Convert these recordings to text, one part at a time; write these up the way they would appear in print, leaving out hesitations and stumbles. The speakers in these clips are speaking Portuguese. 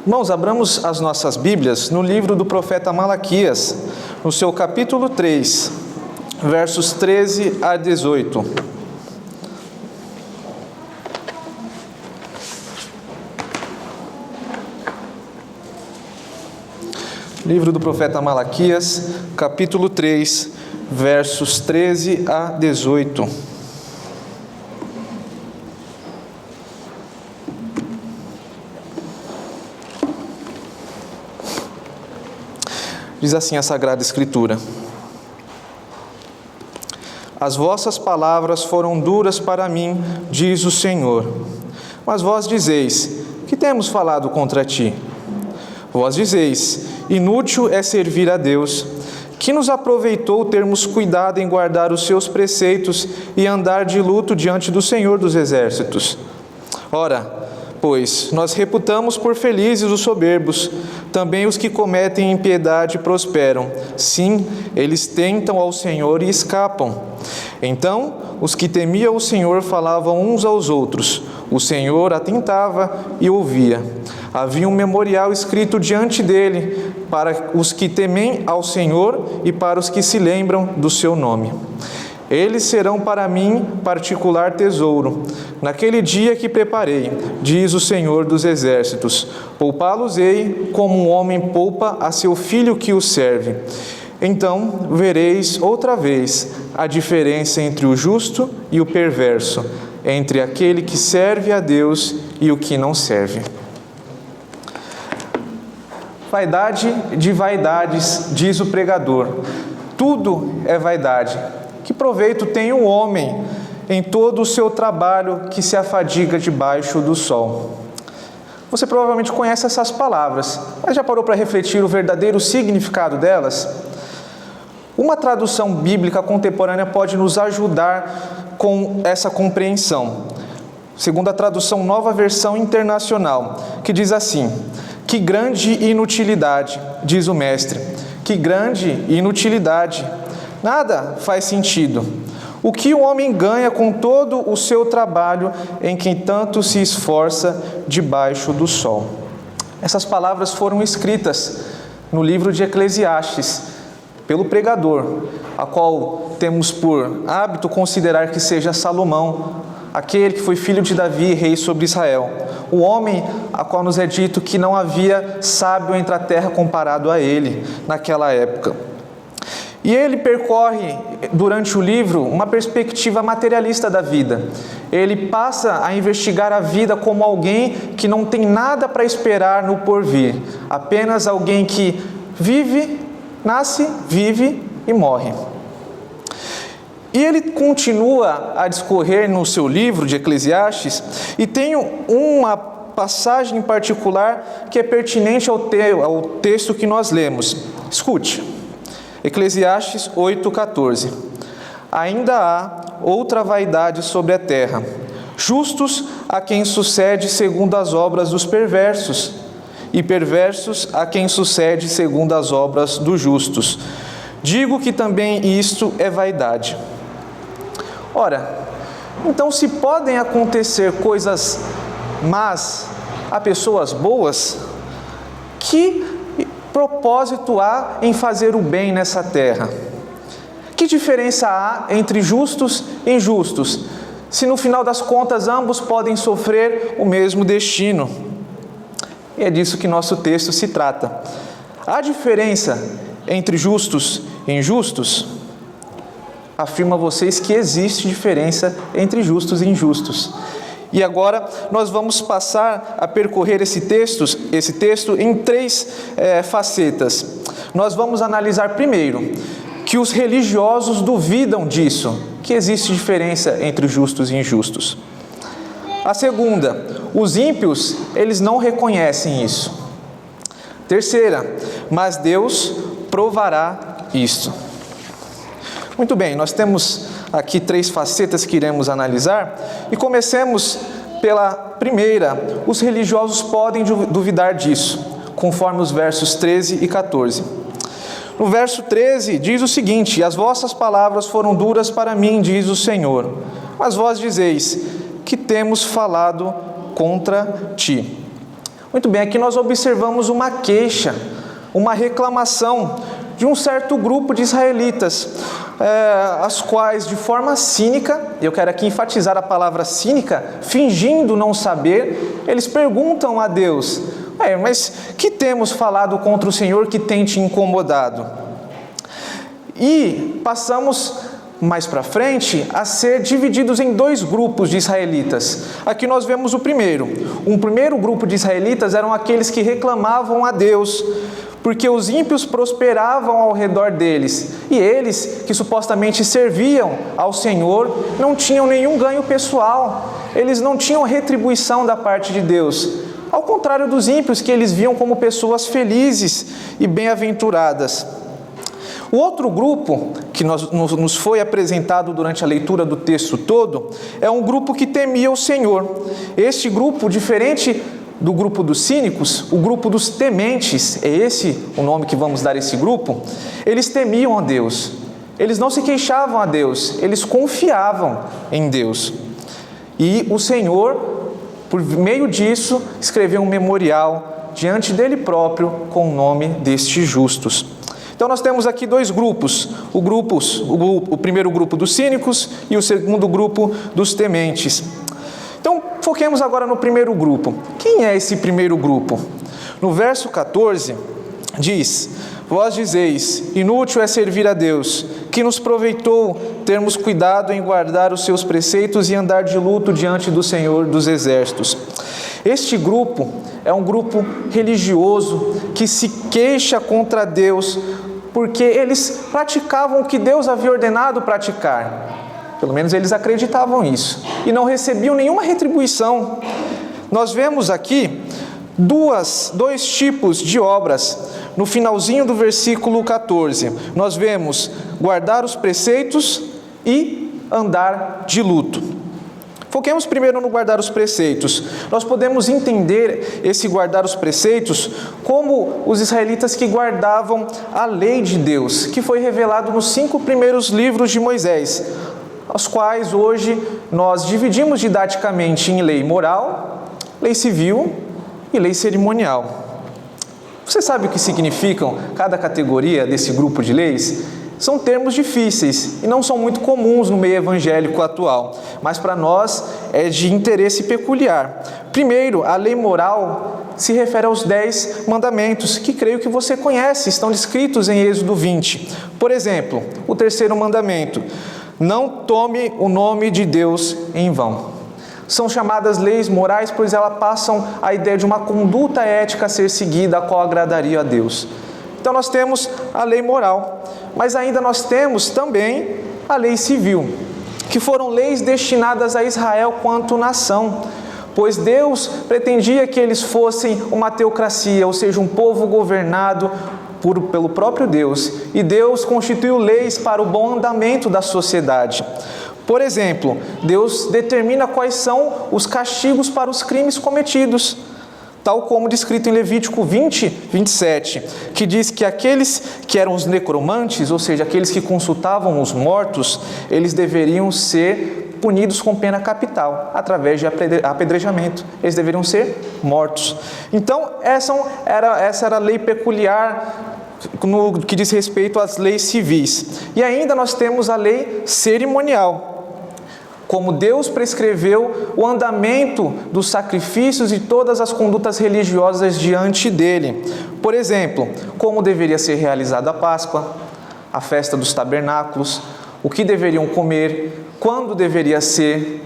Irmãos, abramos as nossas Bíblias no livro do profeta Malaquias, no seu capítulo 3, versos 13 a 18. Livro do profeta Malaquias, capítulo 3, versos 13 a 18. Diz assim a Sagrada Escritura: As vossas palavras foram duras para mim, diz o Senhor. Mas vós dizeis: que temos falado contra ti? Vós dizeis: inútil é servir a Deus. Que nos aproveitou termos cuidado em guardar os seus preceitos e andar de luto diante do Senhor dos Exércitos? Ora, pois nós reputamos por felizes os soberbos, também os que cometem impiedade prosperam. Sim, eles tentam ao Senhor e escapam. Então, os que temiam o Senhor falavam uns aos outros. O Senhor atentava e ouvia. Havia um memorial escrito diante dele para os que temem ao Senhor e para os que se lembram do seu nome. Eles serão para mim particular tesouro, naquele dia que preparei, diz o Senhor dos Exércitos. Poupá-los-ei como um homem poupa a seu filho que o serve. Então vereis outra vez a diferença entre o justo e o perverso, entre aquele que serve a Deus e o que não serve. Vaidade de vaidades, diz o pregador. Tudo é vaidade. Que proveito tem um homem em todo o seu trabalho que se afadiga debaixo do sol? Você provavelmente conhece essas palavras, mas já parou para refletir o verdadeiro significado delas? Uma tradução bíblica contemporânea pode nos ajudar com essa compreensão. Segundo a tradução Nova Versão Internacional, que diz assim: que grande inutilidade, diz o mestre, que grande inutilidade. Nada faz sentido. O que o homem ganha com todo o seu trabalho em quem tanto se esforça debaixo do sol? Essas palavras foram escritas no livro de Eclesiastes pelo pregador, a qual temos por hábito considerar que seja Salomão, aquele que foi filho de Davi e rei sobre Israel. O homem a qual nos é dito que não havia sábio entre a terra comparado a ele naquela época. E ele percorre, durante o livro, uma perspectiva materialista da vida. Ele passa a investigar a vida como alguém que não tem nada para esperar no porvir. Apenas alguém que vive, nasce, vive e morre. E ele continua a discorrer no seu livro de Eclesiastes e tem uma passagem em particular que é pertinente ao texto que nós lemos. Escute. Eclesiastes 8,14. Ainda há outra vaidade sobre a terra, justos a quem sucede segundo as obras dos perversos, e perversos a quem sucede segundo as obras dos justos. Digo que também isto é vaidade. Ora, então se podem acontecer coisas más a pessoas boas, que propósito há em fazer o bem nessa terra? Que diferença há entre justos e injustos, se no final das contas ambos podem sofrer o mesmo destino? E é disso que nosso texto se trata. Há diferença entre justos e injustos? Afirmo a vocês que existe diferença entre justos e injustos. E agora nós vamos passar a percorrer esse texto em três facetas. Nós vamos analisar primeiro que os religiosos duvidam disso, que existe diferença entre justos e injustos. A segunda, os ímpios, eles não reconhecem isso. Terceira, mas Deus provará isto. Muito bem, nós temos aqui três facetas que iremos analisar e comecemos pela primeira. Os religiosos podem duvidar disso, conforme os versos 13 e 14. No verso 13 diz o seguinte: as vossas palavras foram duras para mim, diz o Senhor, mas vós dizeis: que temos falado contra ti. Muito bem, aqui nós observamos uma queixa, uma reclamação de um certo grupo de israelitas, as quais, de forma cínica, eu quero aqui enfatizar a palavra cínica, fingindo não saber, eles perguntam a Deus: mas que temos falado contra o Senhor que tem te incomodado? E passamos mais para frente a ser divididos em dois grupos de israelitas. Aqui nós vemos o primeiro. Um primeiro grupo de israelitas eram aqueles que reclamavam a Deus, porque os ímpios prosperavam ao redor deles, e eles, que supostamente serviam ao Senhor, não tinham nenhum ganho pessoal, eles não tinham retribuição da parte de Deus, ao contrário dos ímpios, que eles viam como pessoas felizes e bem-aventuradas. O outro grupo, que nos foi apresentado durante a leitura do texto todo, é um grupo que temia o Senhor. Este grupo, diferente do grupo dos cínicos, o grupo dos tementes, é esse o nome que vamos dar a esse grupo, eles temiam a Deus, eles não se queixavam a Deus, eles confiavam em Deus. E o Senhor, por meio disso, escreveu um memorial diante dele próprio com o nome destes justos. Então nós temos aqui dois grupos, o primeiro grupo dos cínicos e o segundo grupo dos tementes. Então, foquemos agora no primeiro grupo. Quem é esse primeiro grupo? No verso 14, diz: vós dizeis, inútil é servir a Deus, que nos proveitou termos cuidado em guardar os seus preceitos e andar de luto diante do Senhor dos Exércitos. Este grupo é um grupo religioso que se queixa contra Deus, porque eles praticavam o que Deus havia ordenado praticar. Pelo menos eles acreditavam nisso, e não recebiam nenhuma retribuição. Nós vemos aqui dois tipos de obras. No finalzinho do versículo 14, nós vemos guardar os preceitos e andar de luto. Foquemos primeiro no guardar os preceitos. Nós podemos entender esse guardar os preceitos como os israelitas que guardavam a lei de Deus, que foi revelado nos 5 primeiros livros de Moisés, os quais hoje nós dividimos didaticamente em lei moral, lei civil e lei cerimonial. Você sabe o que significam cada categoria desse grupo de leis? São termos difíceis e não são muito comuns no meio evangélico atual, mas para nós é de interesse peculiar. Primeiro, a lei moral se refere aos 10 mandamentos, que creio que você conhece, estão descritos em Êxodo 20. Por exemplo, o terceiro mandamento: não tome o nome de Deus em vão. São chamadas leis morais, pois elas passam a ideia de uma conduta ética a ser seguida, a qual agradaria a Deus. Então nós temos a lei moral, mas ainda nós temos também a lei civil, que foram leis destinadas a Israel quanto nação, pois Deus pretendia que eles fossem uma teocracia, ou seja, um povo governado pelo próprio Deus, e Deus constituiu leis para o bom andamento da sociedade. Por exemplo, Deus determina quais são os castigos para os crimes cometidos, tal como descrito em Levítico 20, 27, que diz que aqueles que eram os necromantes, ou seja, aqueles que consultavam os mortos, eles deveriam ser punidos com pena capital, através de apedrejamento. Eles deveriam ser mortos. Então, essa era a lei peculiar no que diz respeito às leis civis. E ainda nós temos a lei cerimonial, como Deus prescreveu o andamento dos sacrifícios e todas as condutas religiosas diante dele. Por exemplo, como deveria ser realizada a Páscoa, a festa dos tabernáculos, o que deveriam comer, quando deveria ser,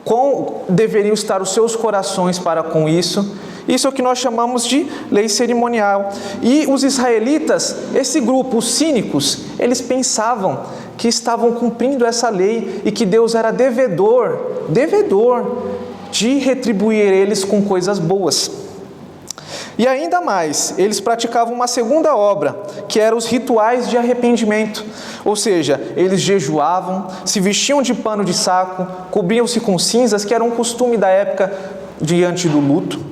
como deveriam estar os seus corações para com isso. Isso é o que nós chamamos de lei cerimonial. E os israelitas, esse grupo, os cínicos, eles pensavam que estavam cumprindo essa lei e que Deus era devedor de retribuir eles com coisas boas. E ainda mais, eles praticavam uma segunda obra, que eram os rituais de arrependimento. Ou seja, eles jejuavam, se vestiam de pano de saco, cobriam-se com cinzas, que era um costume da época diante do luto,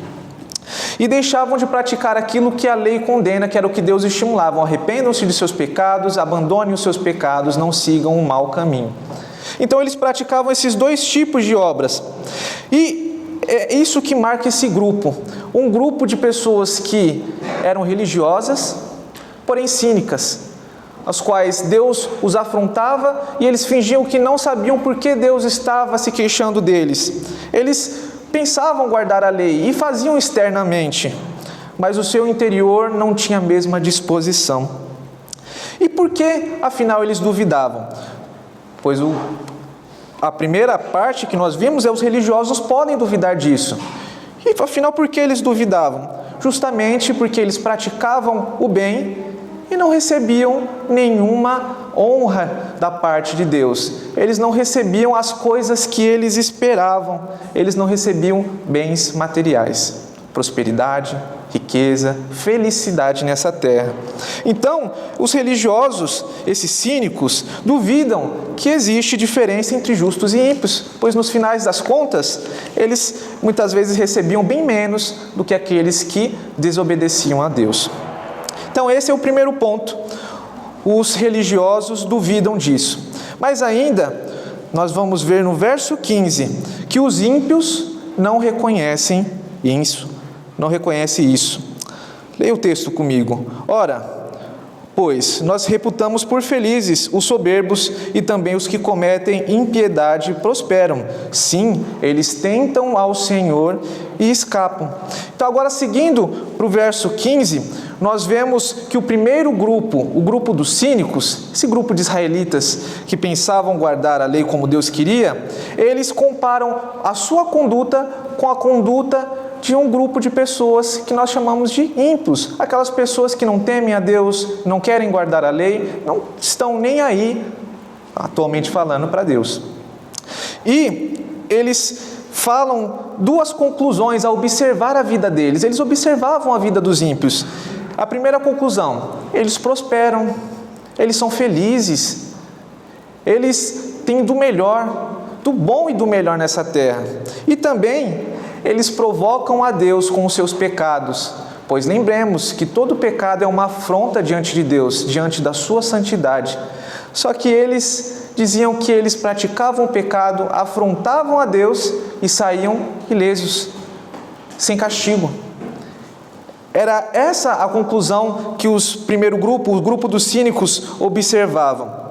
e deixavam de praticar aquilo que a lei condena, que era o que Deus estimulava: arrependam-se de seus pecados, abandonem os seus pecados, não sigam um mau caminho. Então eles praticavam esses dois tipos de obras. E é isso que marca esse grupo. Um grupo de pessoas que eram religiosas, porém cínicas, as quais Deus os afrontava e eles fingiam que não sabiam por que Deus estava se queixando deles. Eles pensavam guardar a lei e faziam externamente, mas o seu interior não tinha a mesma disposição. E por que, afinal, eles duvidavam? Pois a primeira parte que nós vimos é os religiosos podem duvidar disso. E afinal, por que eles duvidavam? Justamente porque eles praticavam o bem e não recebiam nenhuma honra da parte de Deus. Eles não recebiam as coisas que eles esperavam. Eles não recebiam bens materiais, prosperidade, riqueza, felicidade nessa terra. Então, os religiosos, esses cínicos, duvidam que existe diferença entre justos e ímpios, pois nos finais das contas, eles muitas vezes recebiam bem menos do que aqueles que desobedeciam a Deus. Então, esse é o primeiro ponto. Os religiosos duvidam disso. Mas ainda, nós vamos ver no verso 15, que os ímpios não reconhecem isso. Não reconhece isso. Leia o texto comigo. Ora, pois nós reputamos por felizes os soberbos e também os que cometem impiedade prosperam. Sim, eles tentam ao Senhor e escapam. Então agora seguindo para o verso 15, nós vemos que o primeiro grupo, o grupo dos cínicos, esse grupo de israelitas que pensavam guardar a lei como Deus queria, eles comparam a sua conduta com a conduta de um grupo de pessoas que nós chamamos de ímpios, aquelas pessoas que não temem a Deus, não querem guardar a lei, não estão nem aí, atualmente falando, para Deus. E eles falam duas conclusões ao observar a vida deles. Eles observavam a vida dos ímpios. A primeira conclusão: eles prosperam, eles são felizes, eles têm do melhor, do bom e do melhor nessa terra. E também eles provocam a Deus com os seus pecados, pois lembremos que todo pecado é uma afronta diante de Deus, diante da sua santidade. Só que eles diziam que eles praticavam o pecado, afrontavam a Deus e saíam ilesos, sem castigo. Era essa a conclusão que o grupo dos cínicos observavam.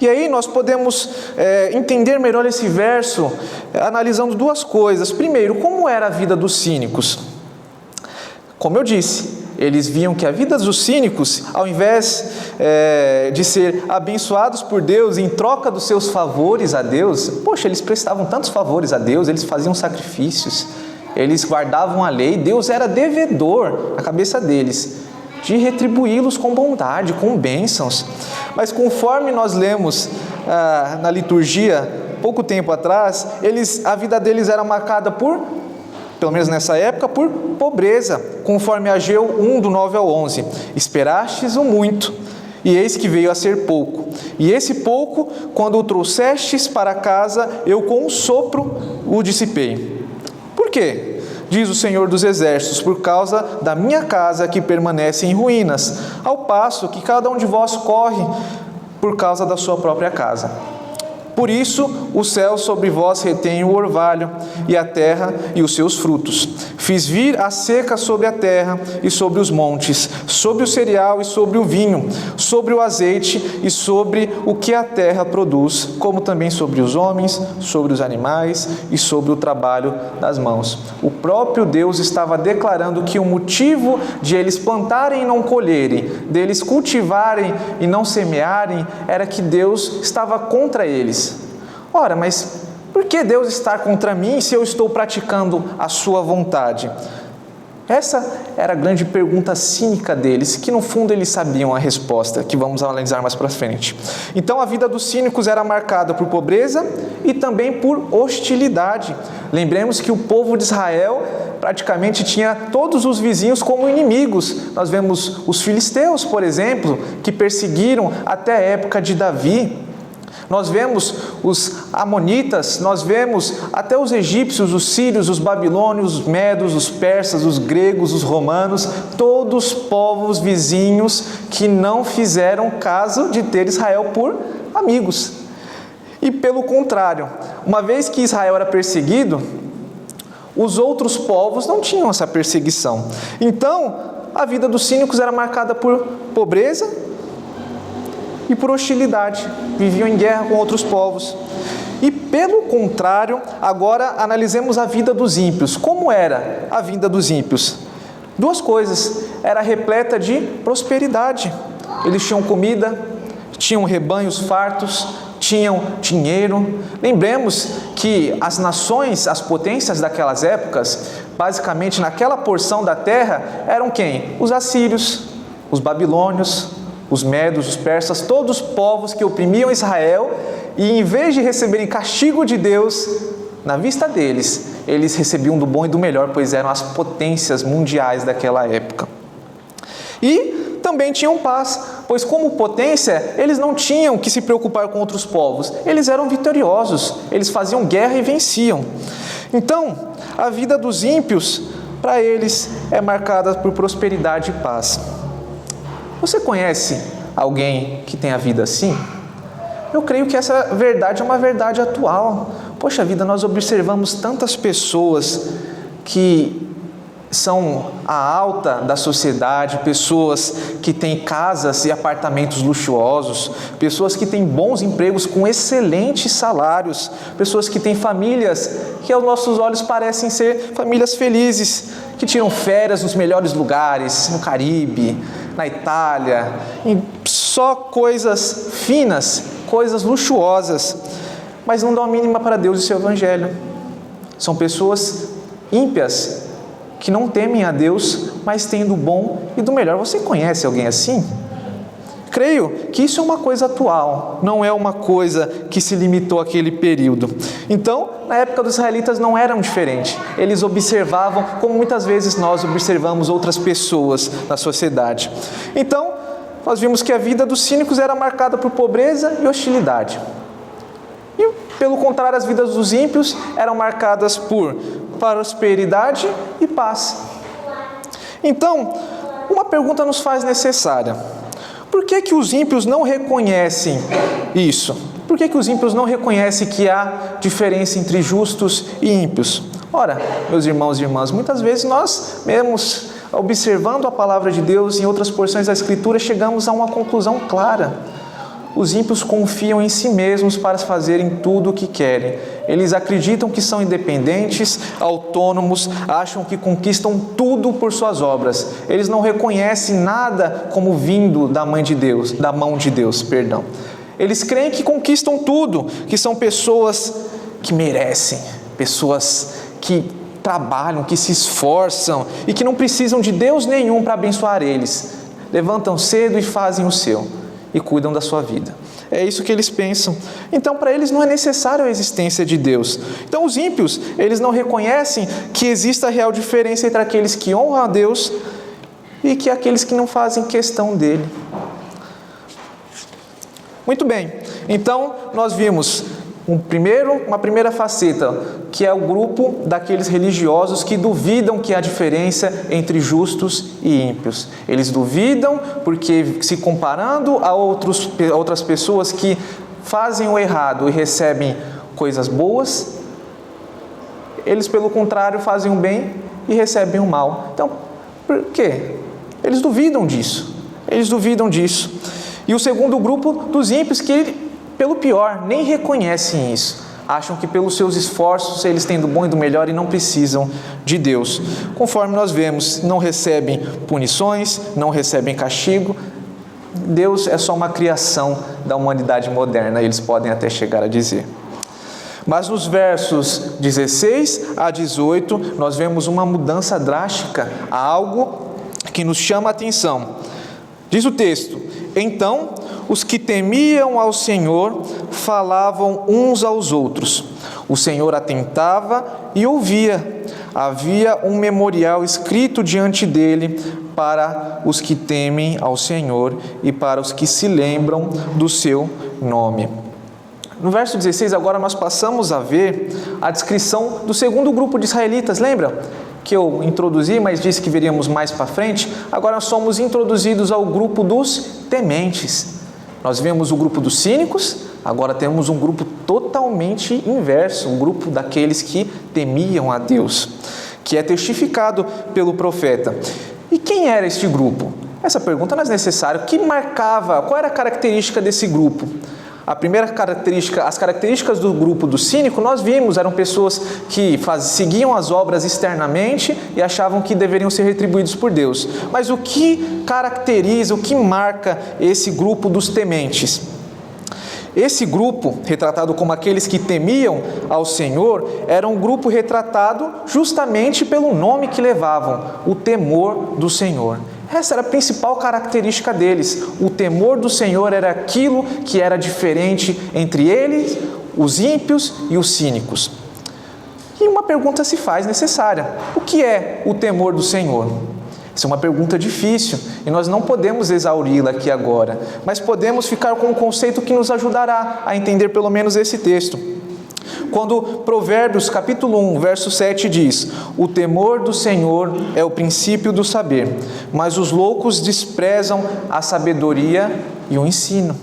E aí nós podemos entender melhor esse verso analisando duas coisas. Primeiro, como era a vida dos cínicos? Como eu disse, eles viam que a vida dos cínicos, ao invés de ser abençoados por Deus em troca dos seus favores a Deus, poxa, eles prestavam tantos favores a Deus, eles faziam sacrifícios, eles guardavam a lei, Deus era devedor na cabeça deles de retribuí-los com bondade, com bênçãos. Mas conforme nós lemos na liturgia, pouco tempo atrás, a vida deles era marcada pelo menos nessa época, por pobreza, conforme Ageu 1, do 9 ao 11. Esperastes o muito, e eis que veio a ser pouco. E esse pouco, quando o trouxestes para casa, eu com um sopro o dissipei. Por quê? Diz o Senhor dos Exércitos: por causa da minha casa que permanece em ruínas, ao passo que cada um de vós corre por causa da sua própria casa. Por isso, o céu sobre vós retém o orvalho, e a terra e os seus frutos. Fiz vir a seca sobre a terra e sobre os montes, sobre o cereal e sobre o vinho, sobre o azeite e sobre o que a terra produz, como também sobre os homens, sobre os animais e sobre o trabalho das mãos. O próprio Deus estava declarando que o motivo de eles plantarem e não colherem, deles cultivarem e não semearem, era que Deus estava contra eles. Ora, mas por que Deus está contra mim se eu estou praticando a sua vontade? Essa era a grande pergunta cínica deles, que no fundo eles sabiam a resposta, que vamos analisar mais para frente. Então a vida dos cínicos era marcada por pobreza e também por hostilidade. Lembremos que o povo de Israel praticamente tinha todos os vizinhos como inimigos. Nós vemos os filisteus, por exemplo, que perseguiram até a época de Davi. Nós vemos os amonitas, nós vemos até os egípcios, os sírios, os babilônios, os medos, os persas, os gregos, os romanos, todos povos vizinhos que não fizeram caso de ter Israel por amigos. E pelo contrário, uma vez que Israel era perseguido, Os outros povos não tinham essa perseguição. Então, a vida dos cínicos era marcada por pobreza e por hostilidade. Viviam em guerra com outros povos. E, pelo contrário, agora analisemos a vida dos ímpios. Como era a vida dos ímpios? Duas coisas. Era repleta de prosperidade. Eles tinham comida, tinham rebanhos fartos, tinham dinheiro. Lembremos que as nações, as potências daquelas épocas, basicamente naquela porção da terra, eram quem? Os assírios, os babilônios, os medos, os persas, todos os povos que oprimiam Israel e, em vez de receberem castigo de Deus, na vista deles, eles recebiam do bom e do melhor, pois eram as potências mundiais daquela época. E também tinham paz, pois como potência, eles não tinham que se preocupar com outros povos. Eles eram vitoriosos, eles faziam guerra e venciam. Então, a vida dos ímpios, para eles, é marcada por prosperidade e paz. Você conhece alguém que tem a vida assim? Eu creio que essa verdade é uma verdade atual. Poxa vida, nós observamos tantas pessoas que são a alta da sociedade, pessoas que têm casas e apartamentos luxuosos, pessoas que têm bons empregos com excelentes salários, pessoas que têm famílias que aos nossos olhos parecem ser famílias felizes, que tiram férias nos melhores lugares, no Caribe, na Itália, em só coisas finas, coisas luxuosas, mas não dão a mínima para Deus e seu Evangelho. São pessoas ímpias, que não temem a Deus, mas têm do bom e do melhor. Você conhece alguém assim? Creio que isso é uma coisa atual, não é uma coisa que se limitou àquele período. Então, na época dos israelitas não eram diferentes. Eles observavam como muitas vezes nós observamos outras pessoas na sociedade. Então, nós vimos que a vida dos cínicos era marcada por pobreza e hostilidade. E, pelo contrário, as vidas dos ímpios eram marcadas por prosperidade e paz. Então, uma pergunta nos faz necessária. Por que os ímpios não reconhecem isso? Por que os ímpios não reconhecem que há diferença entre justos e ímpios? Ora, meus irmãos e irmãs, muitas vezes nós mesmos, observando a palavra de Deus em outras porções da Escritura, chegamos a uma conclusão clara. Os ímpios confiam em si mesmos para fazerem tudo o que querem. Eles acreditam que são independentes, autônomos, acham que conquistam tudo por suas obras. Eles não reconhecem nada como vindo da mão de Deus. Eles creem que conquistam tudo, que são pessoas que merecem, pessoas que trabalham, que se esforçam e que não precisam de Deus nenhum para abençoar eles. Levantam cedo e fazem o seu. E cuidam da sua vida. É isso que eles pensam. Então, para eles não é necessária a existência de Deus. Então, os ímpios, eles não reconhecem que exista a real diferença entre aqueles que honram a Deus e que aqueles que não fazem questão dele. Muito bem. Então, nós vimos uma primeira faceta, que é o grupo daqueles religiosos que duvidam que há diferença entre justos e ímpios. Eles duvidam porque, se comparando a outras pessoas que fazem o errado e recebem coisas boas, eles, pelo contrário, fazem o bem e recebem o mal. Então, por quê? Eles duvidam disso. E o segundo grupo dos ímpios, que pelo pior, nem reconhecem isso. Acham que pelos seus esforços eles têm do bom e do melhor e não precisam de Deus. Conforme nós vemos, não recebem punições, não recebem castigo. Deus é só uma criação da humanidade moderna, eles podem até chegar a dizer. Mas nos versos 16 a 18, nós vemos uma mudança drástica, algo que nos chama a atenção. Diz o texto: então, os que temiam ao Senhor falavam uns aos outros. O Senhor atentava e ouvia. Havia um memorial escrito diante dele para os que temem ao Senhor e para os que se lembram do seu nome. No verso 16, agora nós passamos a ver a descrição do segundo grupo de israelitas, lembra? Que eu introduzi, mas disse que veríamos mais para frente. Agora nós somos introduzidos ao grupo dos tementes. Nós vemos o grupo dos cínicos, agora temos um grupo totalmente inverso, um grupo daqueles que temiam a Deus, que é testificado pelo profeta. E quem era este grupo? Essa pergunta não é necessária. O que marcava, qual era a característica desse grupo? A primeira característica, as características do grupo do cínico, nós vimos, eram pessoas que seguiam as obras externamente e achavam que deveriam ser retribuídos por Deus. Mas o que caracteriza, o que marca esse grupo dos tementes? Esse grupo, retratado como aqueles que temiam ao Senhor, era um grupo retratado justamente pelo nome que levavam, o temor do Senhor. Essa era a principal característica deles. O temor do Senhor era aquilo que era diferente entre eles, os ímpios e os cínicos. E uma pergunta se faz necessária: o que é o temor do Senhor? Essa é uma pergunta difícil e nós não podemos exauri-la aqui agora, mas podemos ficar com um conceito que nos ajudará a entender pelo menos esse texto. Quando Provérbios capítulo 1, verso 7 diz: o temor do Senhor é o princípio do saber, mas os loucos desprezam a sabedoria e o ensino.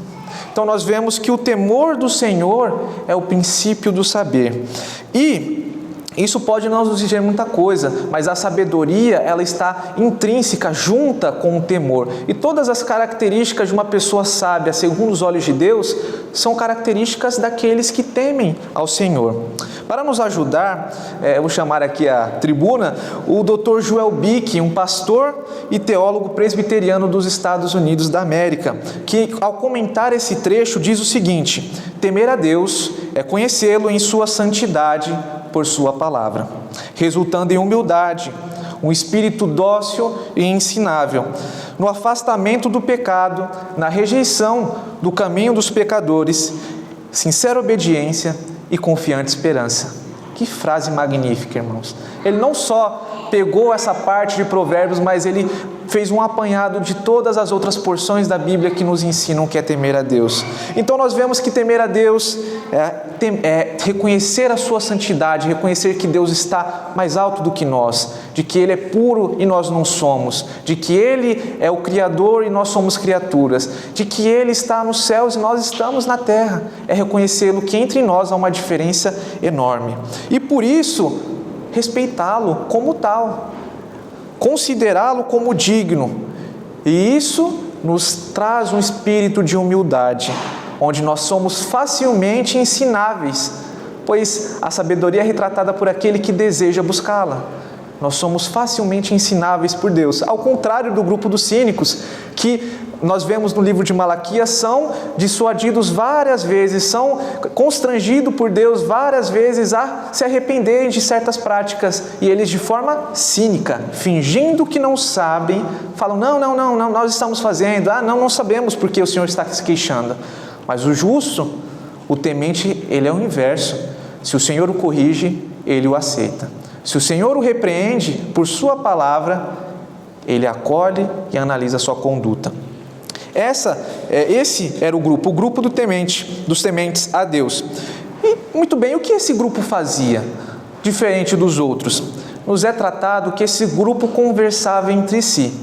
Então nós vemos que o temor do Senhor é o princípio do saber. E isso pode não nos dizer muita coisa, mas a sabedoria, ela está intrínseca, junta com o temor. E todas as características de uma pessoa sábia, segundo os olhos de Deus, são características daqueles que temem ao Senhor. Para nos ajudar, eu vou chamar aqui à tribuna o Dr. Joel Bick, um pastor e teólogo presbiteriano dos Estados Unidos da América, que ao comentar esse trecho diz o seguinte: temer a Deus é conhecê-lo em sua santidade por sua palavra, resultando em humildade, um espírito dócil e ensinável, no afastamento do pecado, na rejeição do caminho dos pecadores, sincera obediência e confiante esperança. Que frase magnífica, irmãos! Ele não só pegou essa parte de Provérbios, mas ele fez um apanhado de todas as outras porções da Bíblia que nos ensinam que é temer a Deus. Então nós vemos que temer a Deus é reconhecer a sua santidade, reconhecer que Deus está mais alto do que nós, de que Ele é puro e nós não somos, de que Ele é o Criador e nós somos criaturas, de que Ele está nos céus e nós estamos na terra. É reconhecê-lo que entre nós há uma diferença enorme. E por isso, respeitá-lo como tal, considerá-lo como digno. E isso nos traz um espírito de humildade, onde nós somos facilmente ensináveis, pois a sabedoria é retratada por aquele que deseja buscá-la. Nós somos facilmente ensináveis por Deus, ao contrário do grupo dos cínicos, que nós vemos no livro de Malaquias, são dissuadidos várias vezes, são constrangidos por Deus várias vezes a se arrependerem de certas práticas, e eles de forma cínica, fingindo que não sabem, falam: não, nós estamos fazendo, não sabemos porque o Senhor está se queixando. Mas o justo, o temente, ele é o inverso. Se o Senhor o corrige, ele o aceita. Se o Senhor o repreende por sua palavra, ele acolhe e analisa a sua conduta. Esse era o grupo dos tementes a Deus. E, muito bem, o que esse grupo fazia, diferente dos outros? Nos é tratado que esse grupo conversava entre si.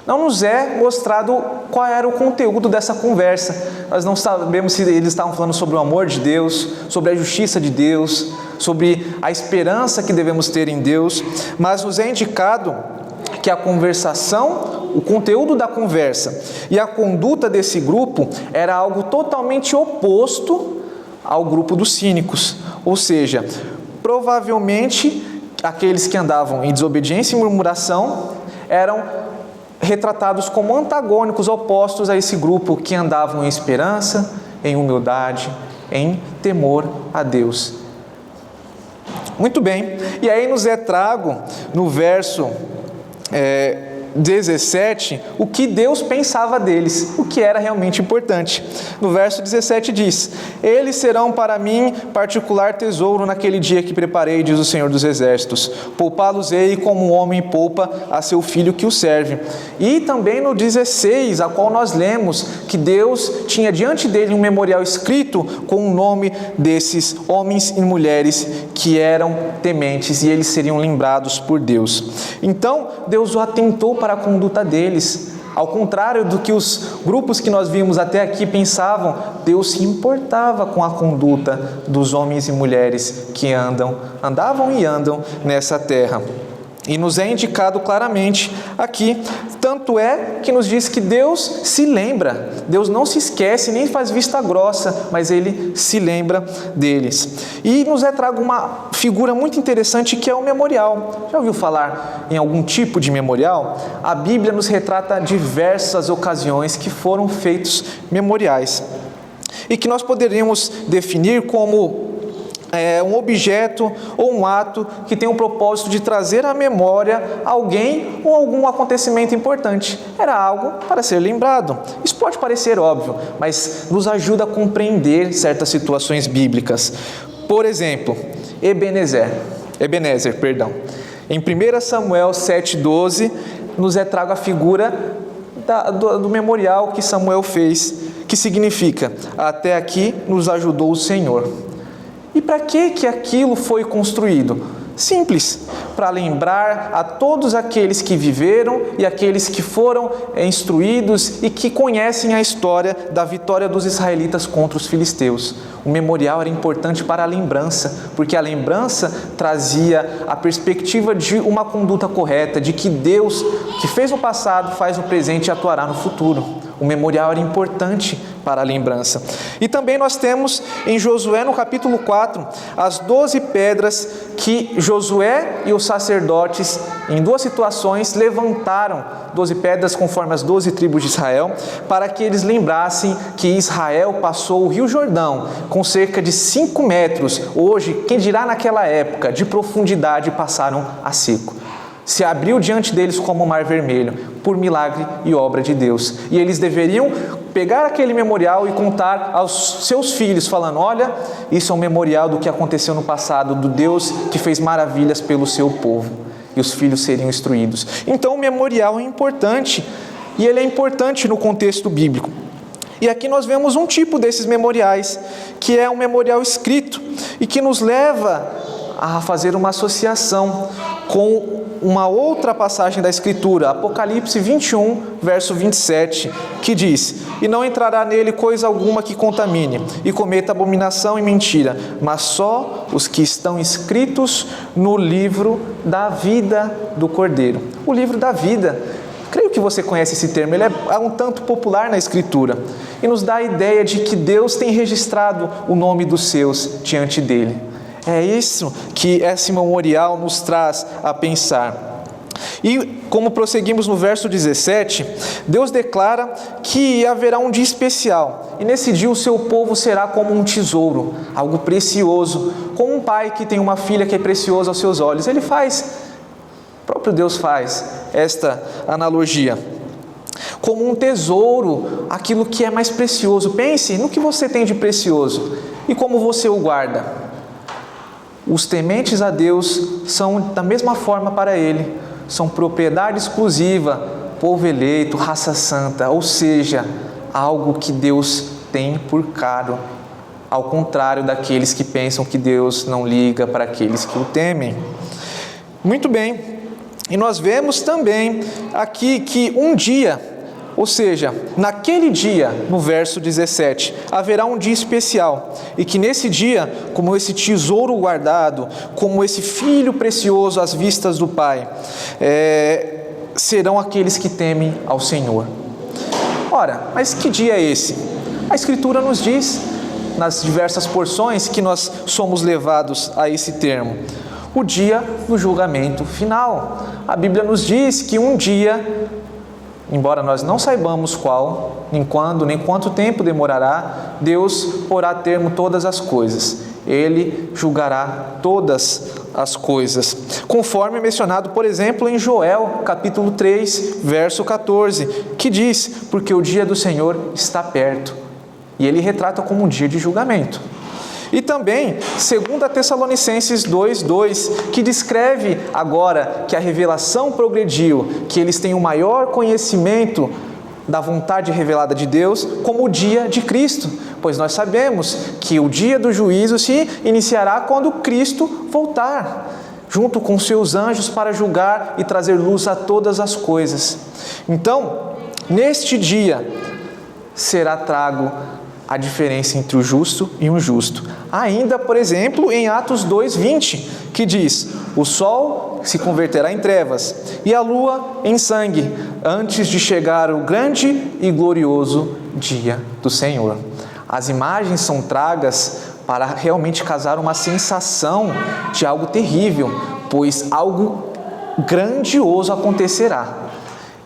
Não nos é mostrado qual era o conteúdo dessa conversa. Nós não sabemos se eles estavam falando sobre o amor de Deus, sobre a justiça de Deus, sobre a esperança que devemos ter em Deus, mas nos é indicado que a conversação, o conteúdo da conversa e a conduta desse grupo era algo totalmente oposto ao grupo dos cínicos. Ou seja, provavelmente aqueles que andavam em desobediência e murmuração eram retratados como antagônicos, opostos a esse grupo que andavam em esperança, em humildade, em temor a Deus. Muito bem, e aí nos é trago no verso 17, o que Deus pensava deles, o que era realmente importante. No verso 17 diz: eles serão para mim particular tesouro naquele dia que preparei, diz o Senhor dos Exércitos. Poupá-los-ei como um homem poupa a seu filho que o serve. E também no 16, a qual nós lemos que Deus tinha diante dele um memorial escrito com o nome desses homens e mulheres que eram tementes, e eles seriam lembrados por Deus. Então Deus o atentou para a conduta deles, Ao contrário do que os grupos que nós vimos até aqui pensavam, Deus se importava com a conduta dos homens e mulheres que andavam e andam nessa terra. E nos é indicado claramente aqui, tanto é que nos diz que Deus se lembra, Deus não se esquece nem faz vista grossa, mas Ele se lembra deles. E nos é trago uma figura muito interessante que é o memorial. Já ouviu falar em algum tipo de memorial? A Bíblia nos retrata diversas ocasiões que foram feitos memoriais e que nós poderíamos definir como um objeto ou um ato que tem o propósito de trazer à memória alguém ou algum acontecimento importante. Era algo para ser lembrado. Isso pode parecer óbvio, mas nos ajuda a compreender certas situações bíblicas. Por exemplo, Ebenezer. Em 1 Samuel 7,12, nos é trago a figura do memorial que Samuel fez, que significa: até aqui nos ajudou o Senhor. E para que aquilo foi construído? Simples, para lembrar a todos aqueles que viveram e aqueles que foram instruídos e que conhecem a história da vitória dos israelitas contra os filisteus. O memorial era importante para a lembrança, porque a lembrança trazia a perspectiva de uma conduta correta, de que Deus, que fez no passado, faz no presente e atuará no futuro. O memorial era importante para a lembrança. E também nós temos em Josué, no capítulo 4, as 12 pedras que Josué e os sacerdotes, em duas situações, levantaram, 12 pedras conforme as 12 tribos de Israel, para que eles lembrassem que Israel passou o Rio Jordão com cerca de 5 metros, hoje, quem dirá naquela época, de profundidade, passaram a seco. Se abriu diante deles como o Mar Vermelho, por milagre e obra de Deus. E eles deveriam pegar aquele memorial e contar aos seus filhos, falando: olha, isso é um memorial do que aconteceu no passado, do Deus que fez maravilhas pelo seu povo. E os filhos seriam instruídos. Então o memorial é importante, e ele é importante no contexto bíblico. E aqui nós vemos um tipo desses memoriais, que é um memorial escrito, e que nos leva a fazer uma associação com uma outra passagem da Escritura, Apocalipse 21, verso 27, que diz: e não entrará nele coisa alguma que contamine, e cometa abominação e mentira, mas só os que estão escritos no livro da vida do Cordeiro. O livro da vida, creio que você conhece esse termo, ele é um tanto popular na Escritura, e nos dá a ideia de que Deus tem registrado o nome dos seus diante dele. É isso que esse memorial nos traz a pensar. E como prosseguimos no verso 17, Deus declara que haverá um dia especial. E nesse dia o seu povo será como um tesouro, algo precioso. Como um pai que tem uma filha que é preciosa aos seus olhos. O próprio Deus faz esta analogia. Como um tesouro, aquilo que é mais precioso. Pense no que você tem de precioso e como você o guarda. Os tementes a Deus são da mesma forma para Ele, são propriedade exclusiva, povo eleito, raça santa, ou seja, algo que Deus tem por caro, ao contrário daqueles que pensam que Deus não liga para aqueles que o temem. Muito bem, e nós vemos também aqui que um dia, ou seja, naquele dia, no verso 17, haverá um dia especial, e que nesse dia, como esse tesouro guardado, como esse filho precioso às vistas do Pai, serão aqueles que temem ao Senhor. Ora, mas que dia é esse? A Escritura nos diz, nas diversas porções, que nós somos levados a esse termo: o dia do julgamento final. A Bíblia nos diz que um dia, embora nós não saibamos qual, nem quando, nem quanto tempo demorará, Deus porá a termo todas as coisas. Ele julgará todas as coisas. Conforme mencionado, por exemplo, em Joel, capítulo 3, verso 14, que diz: porque o dia do Senhor está perto. E ele retrata como um dia de julgamento. E também, 2 Tessalonicenses 2,2, que descreve agora que a revelação progrediu, que eles têm um maior conhecimento da vontade revelada de Deus, como o dia de Cristo. Pois nós sabemos que o dia do juízo se iniciará quando Cristo voltar, junto com seus anjos para julgar e trazer luz a todas as coisas. Então, Neste dia será trago a diferença entre o justo e o injusto. Ainda, por exemplo, em Atos 2:20, que diz: o sol se converterá em trevas e a lua em sangue, antes de chegar o grande e glorioso dia do Senhor. As imagens são tragas para realmente causar uma sensação de algo terrível, pois algo grandioso acontecerá.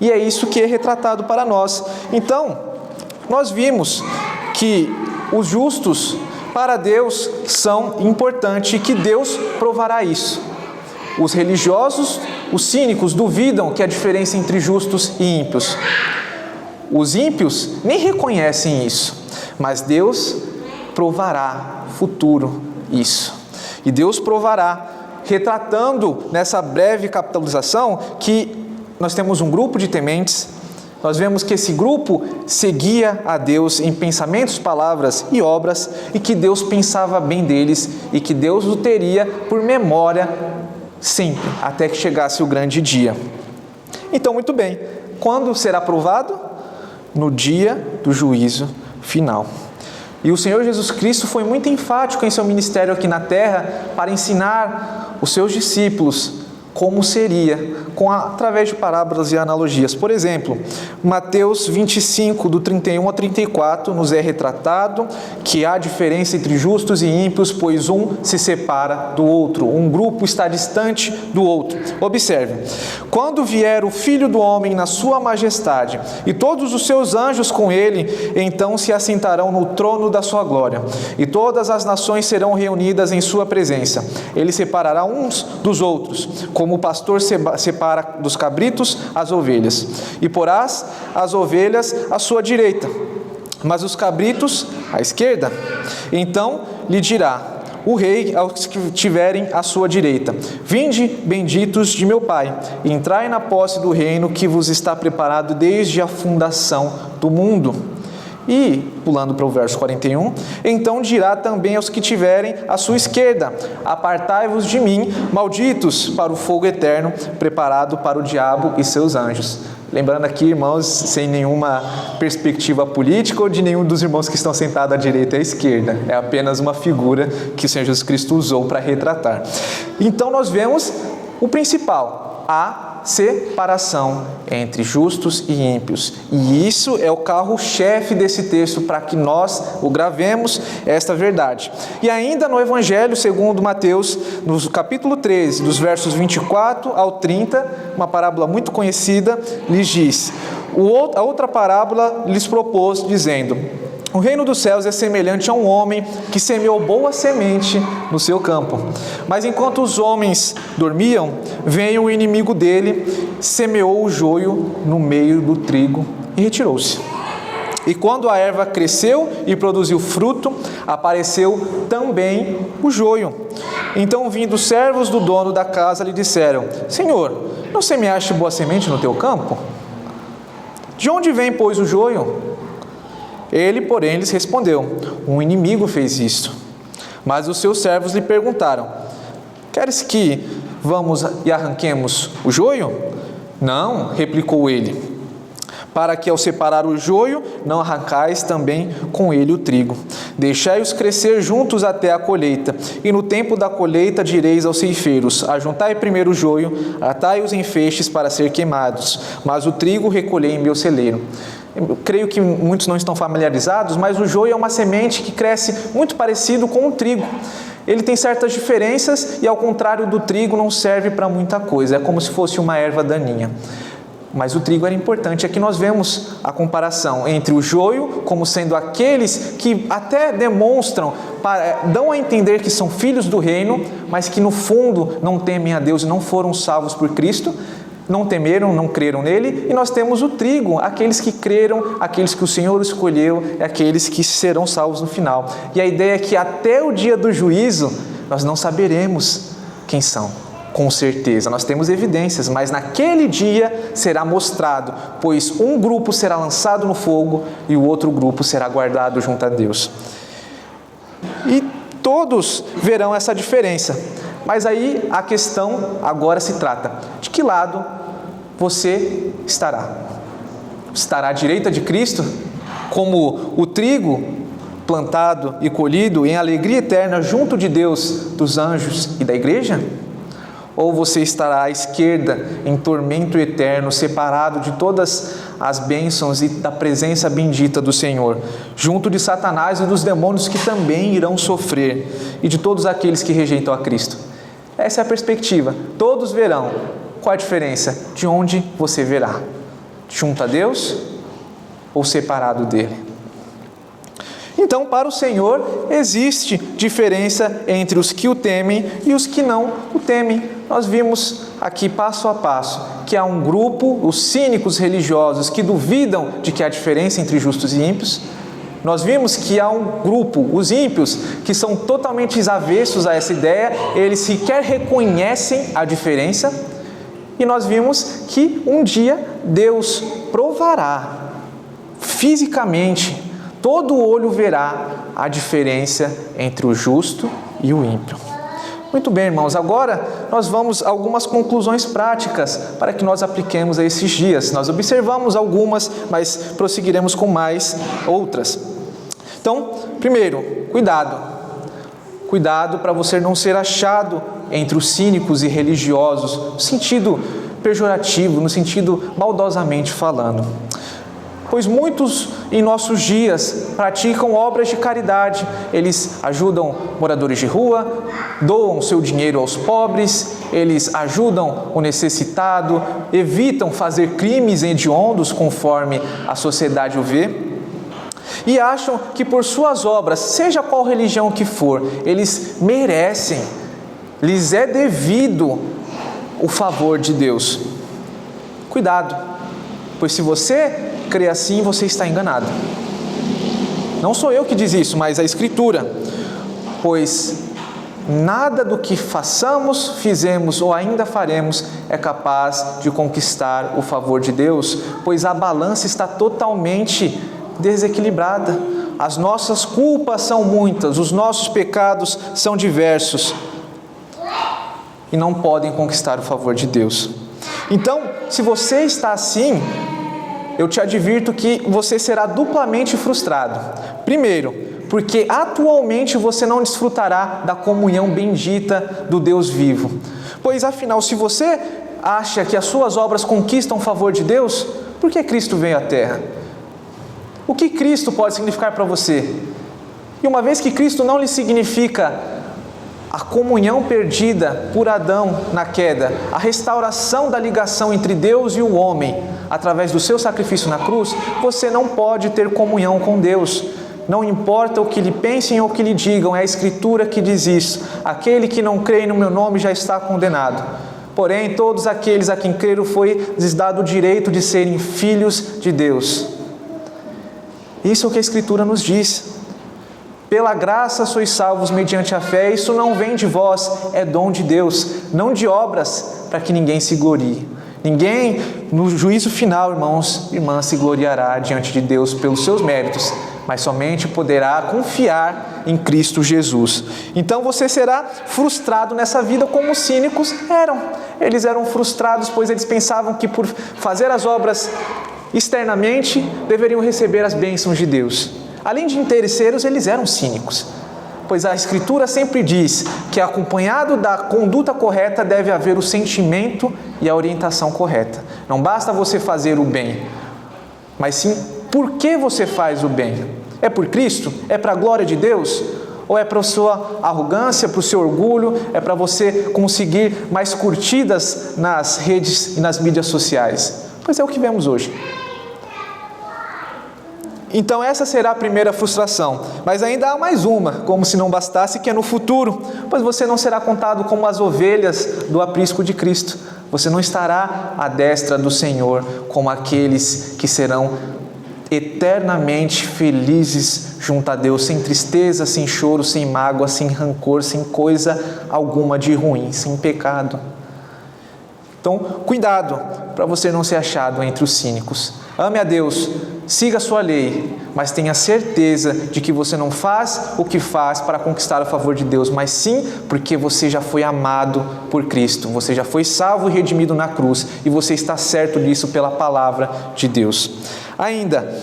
E é isso que é retratado para nós. Então, nós vimos que os justos para Deus são importantes e que Deus provará isso. Os religiosos, os cínicos, duvidam que há diferença entre justos e ímpios. Os ímpios nem reconhecem isso, mas Deus provará futuro isso. E Deus provará, retratando nessa breve capitalização que nós temos um grupo de tementes. Nós vemos que esse grupo seguia a Deus em pensamentos, palavras e obras, e que Deus pensava bem deles e que Deus o teria por memória sempre, até que chegasse o grande dia. Então, muito bem, quando será provado? No dia do juízo final. E o Senhor Jesus Cristo foi muito enfático em seu ministério aqui na terra para ensinar os seus discípulos como seria, através de parábolas e analogias. Por exemplo, Mateus 25, do 31 a 34, nos é retratado que há diferença entre justos e ímpios, pois um se separa do outro, um grupo está distante do outro. Observe: quando vier o Filho do Homem na sua majestade, e todos os seus anjos com ele, então se assentarão no trono da sua glória, e todas as nações serão reunidas em sua presença. Ele separará uns dos outros, como o pastor separa dos cabritos as ovelhas, e porás as ovelhas à sua direita, mas os cabritos à esquerda. Então lhe dirá o rei aos que tiverem à sua direita: vinde, benditos de meu Pai, e entrai na posse do reino que vos está preparado desde a fundação do mundo. E, pulando para o verso 41, então dirá também aos que tiverem à sua esquerda: apartai-vos de mim, malditos, para o fogo eterno, preparado para o diabo e seus anjos. Lembrando aqui, irmãos, sem nenhuma perspectiva política ou de nenhum dos irmãos que estão sentados à direita e à esquerda. É apenas uma figura que o Senhor Jesus Cristo usou para retratar. Então nós vemos o principal: a separação entre justos e ímpios. E isso é o carro-chefe desse texto, para que nós o gravemos, esta verdade. E ainda no Evangelho segundo Mateus, no capítulo 13, dos versos 24 ao 30, uma parábola muito conhecida, lhes diz: a outra parábola lhes propôs, dizendo: o reino dos céus é semelhante a um homem que semeou boa semente no seu campo. Mas enquanto os homens dormiam, veio o inimigo dele, semeou o joio no meio do trigo e retirou-se. E quando a erva cresceu e produziu fruto, apareceu também o joio. Então, vindo os servos do dono da casa, lhe disseram: Senhor, não semeaste boa semente no teu campo? De onde vem, pois, o joio? Ele, porém, lhes respondeu: um inimigo fez isto. Mas os seus servos lhe perguntaram: queres que vamos e arranquemos o joio? Não, replicou ele, para que ao separar o joio, não arrancais também com ele o trigo. Deixai-os crescer juntos até a colheita, e no tempo da colheita direis aos ceifeiros: ajuntai primeiro o joio, atai-os em feixes para ser queimados, mas o trigo recolhei em meu celeiro. Eu creio que muitos não estão familiarizados, mas o joio é uma semente que cresce muito parecido com o trigo. Ele tem certas diferenças e, ao contrário do trigo, não serve para muita coisa. É como se fosse uma erva daninha. Mas o trigo era importante. Aqui nós vemos a comparação entre o joio, como sendo aqueles que até demonstram, dão a entender que são filhos do reino, mas que no fundo não temem a Deus e não foram salvos por Cristo. Não temeram, não creram nele. E nós temos o trigo, aqueles que creram, aqueles que o Senhor escolheu, aqueles que serão salvos no final. E a ideia é que até o dia do juízo nós não saberemos quem são, com certeza. Nós temos evidências, mas naquele dia será mostrado, pois um grupo será lançado no fogo e o outro grupo será guardado junto a Deus. E todos verão essa diferença. Mas aí a questão agora se trata: de que lado você estará? estará à direita de Cristo, como o trigo plantado e colhido em alegria eterna junto de Deus, dos anjos e da igreja? Ou você estará à esquerda em tormento eterno, separado de todas as bênçãos e da presença bendita do Senhor, junto de Satanás e dos demônios que também irão sofrer, e de todos aqueles que rejeitam a Cristo? Essa é a perspectiva. Todos verão. Qual a diferença? De onde você verá? Junto a Deus ou separado dele? Então, para o Senhor, existe diferença entre os que o temem e os que não o temem. Nós vimos aqui, passo a passo, que há um grupo, os cínicos religiosos, que duvidam de que há diferença entre justos e ímpios. Nós vimos que há um grupo, os ímpios, que são totalmente avessos a essa ideia, eles sequer reconhecem a diferença. E nós vimos que um dia Deus provará fisicamente, todo olho verá a diferença entre o justo e o ímpio. Muito bem, irmãos, agora nós vamos a algumas conclusões práticas para que nós apliquemos a esses dias. Nós observamos algumas, mas prosseguiremos com mais outras. Então, primeiro, cuidado. Cuidado para você não ser achado entre os cínicos e religiosos, no sentido pejorativo, no sentido maldosamente falando. Pois muitos em nossos dias praticam obras de caridade. Eles ajudam moradores de rua, doam seu dinheiro aos pobres, eles ajudam o necessitado, evitam fazer crimes hediondos conforme a sociedade o vê. E acham que por suas obras, seja qual religião que for, eles merecem, lhes é devido o favor de Deus. Cuidado, pois se você crê assim, você está enganado. Não sou eu que diz isso, mas a Escritura. Pois nada do que façamos, fizemos ou ainda faremos é capaz de conquistar o favor de Deus, pois a balança está totalmente desequilibrada. As nossas culpas são muitas, os nossos pecados são diversos e não podem conquistar o favor de Deus. Então, se você está assim, eu te advirto que você será duplamente frustrado. Primeiro, porque atualmente você não desfrutará da comunhão bendita do Deus vivo. Pois afinal, se você acha que as suas obras conquistam o favor de Deus, por que Cristo veio à Terra? O que Cristo pode significar para você? E uma vez que Cristo não lhe significa a comunhão perdida por Adão na queda, a restauração da ligação entre Deus e o homem, através do seu sacrifício na cruz, você não pode ter comunhão com Deus. Não importa o que lhe pensem ou o que lhe digam, é a Escritura que diz isso. Aquele que não crê no meu nome já está condenado. Porém, todos aqueles a quem creram foi-lhes dado o direito de serem filhos de Deus. Isso é o que a Escritura nos diz. Pela graça sois salvos mediante a fé, isso não vem de vós, é dom de Deus, não de obras, para que ninguém se glorie. Ninguém, no juízo final, irmãos e irmãs, se gloriará diante de Deus pelos seus méritos, mas somente poderá confiar em Cristo Jesus. Então você será frustrado nessa vida como os cínicos eram. Eles eram frustrados, pois eles pensavam que por fazer as obras externamente, deveriam receber as bênçãos de Deus. Além de interesseiros, eles eram cínicos, pois a Escritura sempre diz que acompanhado da conduta correta deve haver o sentimento e a orientação correta. Não basta você fazer o bem, mas sim por que você faz o bem. É por Cristo? É para a glória de Deus? Ou é para a sua arrogância, para o seu orgulho? É para você conseguir mais curtidas nas redes e nas mídias sociais? Pois é o que vemos hoje. Então essa será a primeira frustração, mas ainda há mais uma, como se não bastasse, que é no futuro, pois você não será contado como as ovelhas do aprisco de Cristo. Você não estará à destra do Senhor como aqueles que serão eternamente felizes junto a Deus, sem tristeza, sem choro, sem mágoa, sem rancor, sem coisa alguma de ruim, sem pecado. Então, cuidado para você não ser achado entre os cínicos. Ame a Deus, siga a sua lei, mas tenha certeza de que você não faz o que faz para conquistar o favor de Deus, mas sim porque você já foi amado por Cristo, você já foi salvo e redimido na cruz, e você está certo disso pela palavra de Deus. Ainda,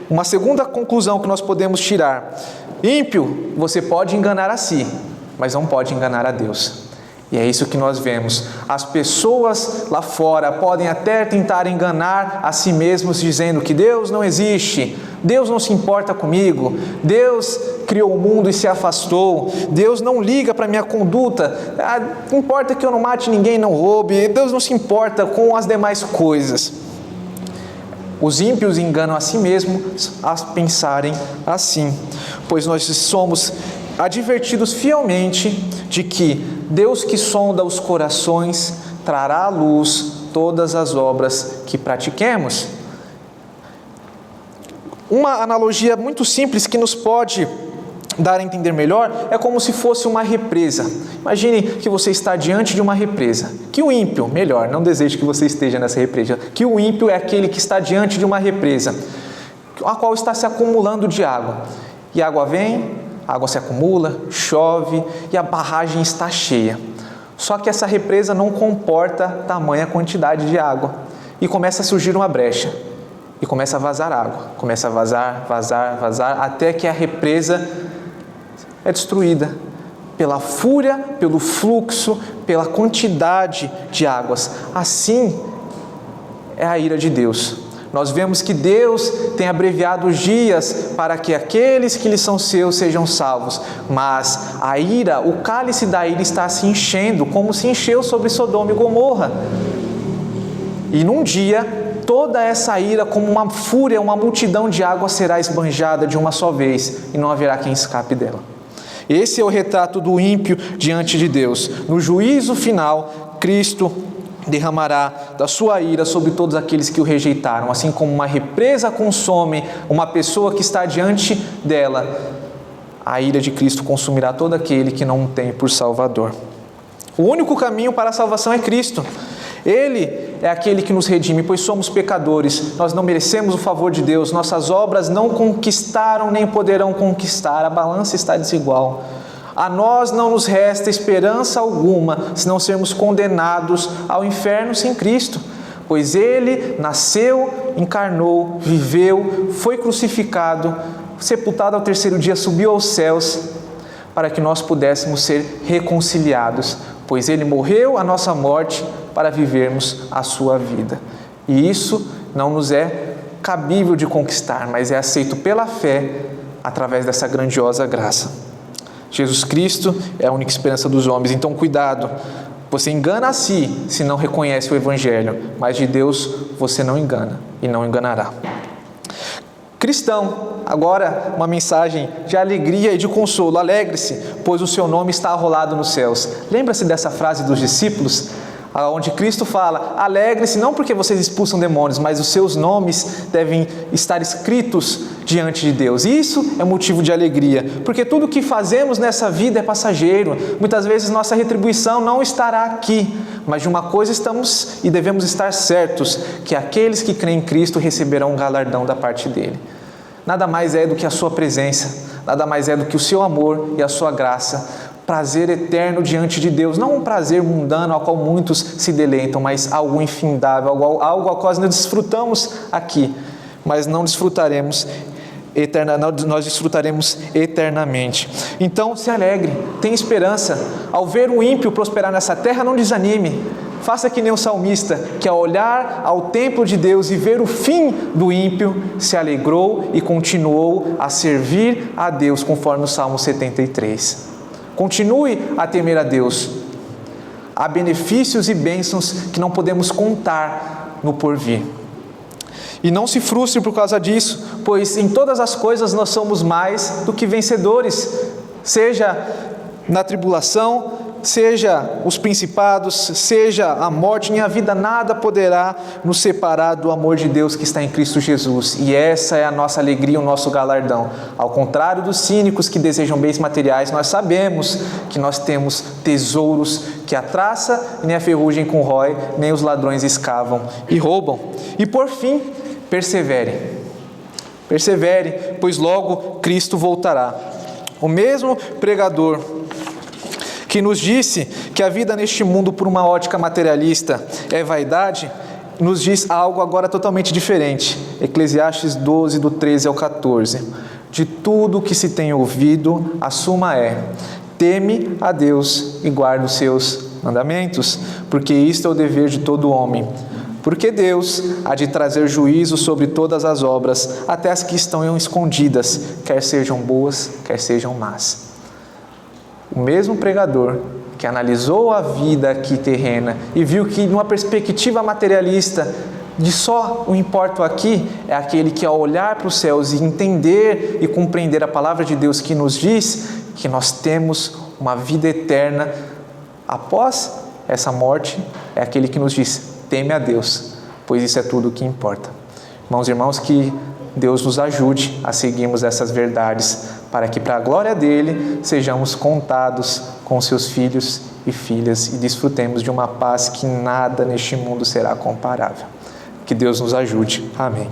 uma segunda conclusão que nós podemos tirar: ímpio, você pode enganar a si, mas não pode enganar a Deus. E é isso que nós vemos. As pessoas lá fora podem até tentar enganar a si mesmos, dizendo que Deus não existe, Deus não se importa comigo, Deus criou o mundo e se afastou, Deus não liga para a minha conduta, importa que eu não mate ninguém, não roube, Deus não se importa com as demais coisas. Os ímpios enganam a si mesmos a pensarem assim, pois nós somos advertidos fielmente de que Deus que sonda os corações trará à luz todas as obras que pratiquemos. Uma analogia muito simples que nos pode dar a entender melhor é como se fosse uma represa. Imagine que você está diante de uma represa. Que o ímpio, melhor, não desejo que você esteja nessa represa, que o ímpio é aquele que está diante de uma represa, a qual está se acumulando de água. E a água vem, a água se acumula, chove e a barragem está cheia. Só que essa represa não comporta tamanha quantidade de água e começa a surgir uma brecha e começa a vazar água. Começa a vazar, até que a represa é destruída pela fúria, pelo fluxo, pela quantidade de águas. Assim é a ira de Deus. Nós vemos que Deus tem abreviado os dias para que aqueles que lhe são seus sejam salvos. Mas a ira, o cálice da ira está se enchendo, como se encheu sobre Sodoma e Gomorra. E num dia, toda essa ira, como uma fúria, uma multidão de água será esbanjada de uma só vez, e não haverá quem escape dela. Esse é o retrato do ímpio diante de Deus. No juízo final, Cristo derramará da sua ira sobre todos aqueles que o rejeitaram, assim como uma represa consome uma pessoa que está diante dela. A ira de Cristo consumirá todo aquele que não o tem por Salvador. O único caminho para a salvação é Cristo. Ele é aquele que nos redime, pois somos pecadores, nós não merecemos o favor de Deus, nossas obras não conquistaram nem poderão conquistar, a balança está desigual. A nós não nos resta esperança alguma, se não sermos condenados ao inferno sem Cristo, pois Ele nasceu, encarnou, viveu, foi crucificado, sepultado ao terceiro dia, subiu aos céus, para que nós pudéssemos ser reconciliados, pois Ele morreu a nossa morte para vivermos a sua vida. E isso não nos é cabível de conquistar, mas é aceito pela fé, através dessa grandiosa graça. Jesus Cristo é a única esperança dos homens, então cuidado, você engana a si se não reconhece o Evangelho, mas de Deus você não engana e não enganará. Cristão, agora uma mensagem de alegria e de consolo: alegre-se, pois o seu nome está arrolado nos céus. Lembra-se dessa frase dos discípulos? Onde Cristo fala: alegre-se não porque vocês expulsam demônios, mas os seus nomes devem estar escritos diante de Deus. E isso é motivo de alegria, porque tudo o que fazemos nessa vida é passageiro. Muitas vezes nossa retribuição não estará aqui, mas de uma coisa estamos e devemos estar certos, que aqueles que creem em Cristo receberão um galardão da parte dele. Nada mais é do que a sua presença, nada mais é do que o seu amor e a sua graça. Prazer eterno diante de Deus, não um prazer mundano ao qual muitos se deleitam, mas algo infindável, algo ao qual nós desfrutamos aqui, mas não desfrutaremos nós desfrutaremos eternamente. Então se alegre, tenha esperança. Ao ver o ímpio prosperar nessa terra, não desanime. Faça que nem o salmista, que ao olhar ao templo de Deus e ver o fim do ímpio, se alegrou e continuou a servir a Deus, conforme o Salmo 73. Continue a temer a Deus. Há benefícios e bênçãos que não podemos contar no porvir. E não se frustre por causa disso, pois em todas as coisas nós somos mais do que vencedores, seja na tribulação, seja os principados, seja a morte, nem a vida, nada poderá nos separar do amor de Deus que está em Cristo Jesus. E essa é a nossa alegria, o nosso galardão. Ao contrário dos cínicos que desejam bens materiais, nós sabemos que nós temos tesouros que a traça nem a ferrugem corrói, nem os ladrões escavam e roubam. E por fim, persevere, pois logo Cristo voltará. O mesmo pregador que nos disse que a vida neste mundo por uma ótica materialista é vaidade, nos diz algo agora totalmente diferente. Eclesiastes 12, do 13 ao 14. De tudo que se tem ouvido, a suma é: teme a Deus e guarda os seus mandamentos, porque isto é o dever de todo homem. Porque Deus há de trazer juízo sobre todas as obras, até as que estão escondidas, quer sejam boas, quer sejam más. O mesmo pregador que analisou a vida aqui terrena e viu que, numa perspectiva materialista, de só o importo aqui, é aquele que, ao olhar para os céus e entender e compreender a palavra de Deus que nos diz que nós temos uma vida eterna após essa morte, é aquele que nos diz: teme a Deus, pois isso é tudo o que importa. Irmãos e irmãos, que Deus nos ajude a seguirmos essas verdades, para que, para a glória dele, sejamos contados com seus filhos e filhas e desfrutemos de uma paz que nada neste mundo será comparável. Que Deus nos ajude. Amém.